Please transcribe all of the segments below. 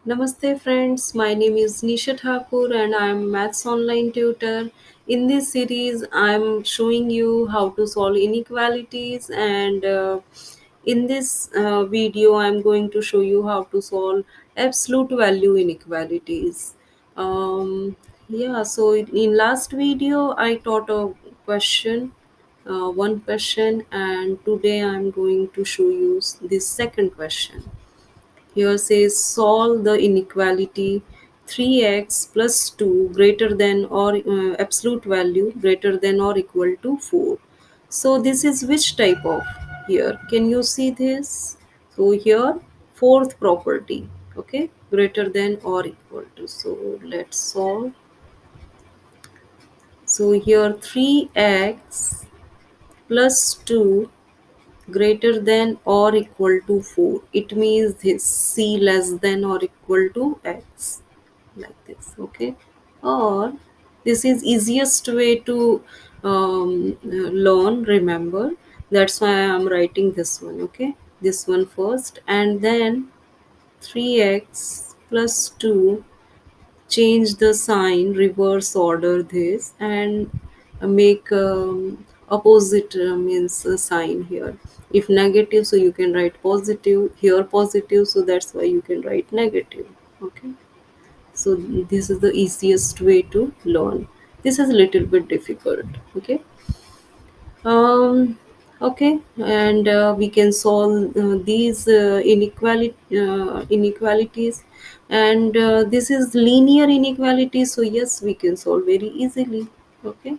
Namaste friends, my name is Nisha Thakur and I am Maths Online Tutor. In this series, I am showing you how to solve inequalities and in this video, I am going to show you how to solve absolute value inequalities. Um, so in last video, I taught a question, one question, and today I am going to show you this second question. Here says solve the inequality 3x plus 2 greater than or absolute value greater than or equal to 4. So this is which type of here? Can you see this? So here fourth property, okay, greater than or equal to. So let's solve. So here 3x plus 2 greater than or equal to 4, it means this c less than or equal to x, like this, okay. Or this is easiest way to learn, remember, that's why I am writing this one, okay, this one first, and then 3x plus 2, change the sign, reverse order this, and make opposite means a sign here. If negative, so you can write positive, here positive, so that's why you can write negative, okay. So this is the easiest way to learn. This is a little bit difficult, okay. um, okay, and we can solve these inequalities, and this is linear inequality. So yes, we can solve very easily. Okay,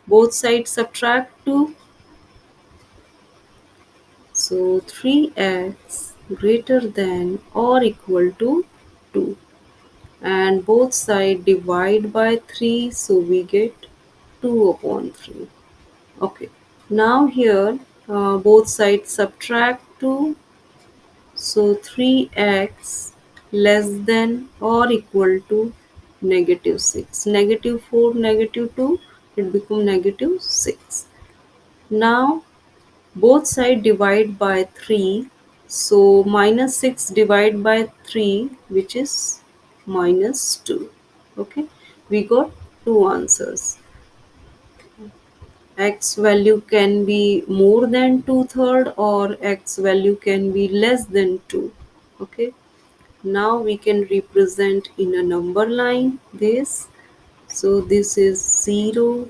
both sides subtract 2. So 3x greater than or equal to 2, and both side divide by 3. So we get 2 upon 3. Okay. Now here both sides subtract 2. So 3x less than or equal to negative 6. Negative 4, negative 2, it become negative 6. Now both sides divide by 3. So minus 6 divide by 3, which is minus 2. Okay. We got two answers. X value can be more than 2/3 or X value can be less than 2. Okay. Now we can represent in a number line this. So this is 0,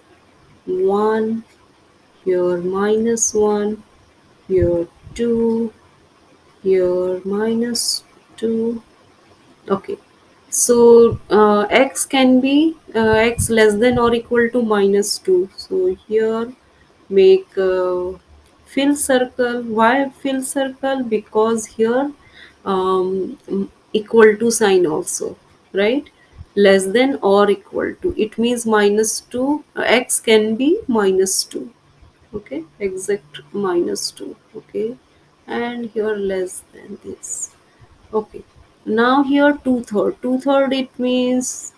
1, here minus 1, here 2, here minus 2. Okay. So x can be x less than or equal to minus 2. So here make fill circle. Why fill circle? Because here equal to sign also, right? Less than or equal to. It means minus 2. X can be minus 2. Okay, exact minus 2. Okay, and here less than this. Okay. Now here 2/3. 2/3 it means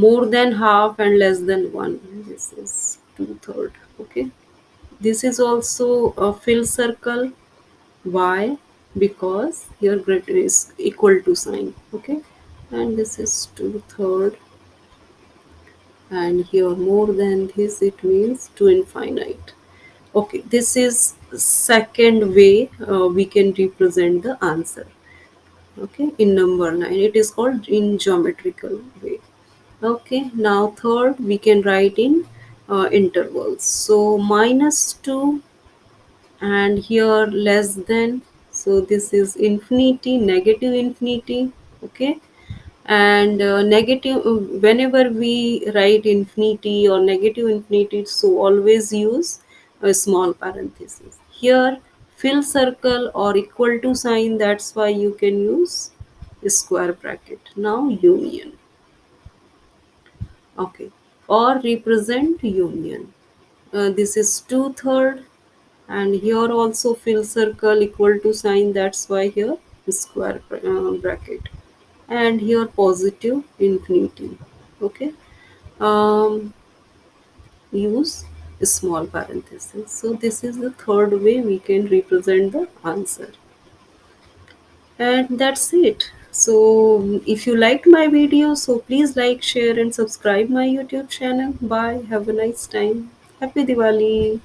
more than half and less than one. This is 2/3. Okay. This is also a fill circle. Why? Because here greater is equal to sign. Okay. And this is 2/3. And here more than this, it means to infinite. Okay. This is second way we can represent the answer, okay, in number line. It is called in geometrical way. Okay, now third we can write in intervals. So minus 2 and here less than. So this is infinity, negative infinity. Okay, and negative, whenever we write infinity or negative infinity, so always use a small parenthesis. Here fill circle or equal to sign, that's why you can use square bracket. Now union, okay, or represent union. This is 2/3, and here also fill circle equal to sign, that's why here square bracket, and here positive infinity. Okay, um, use small parenthesis. So this is the third way we can represent the answer, and that's it. So if you liked my video, so please like, share and subscribe my YouTube channel. Bye, have a nice time. Happy Diwali.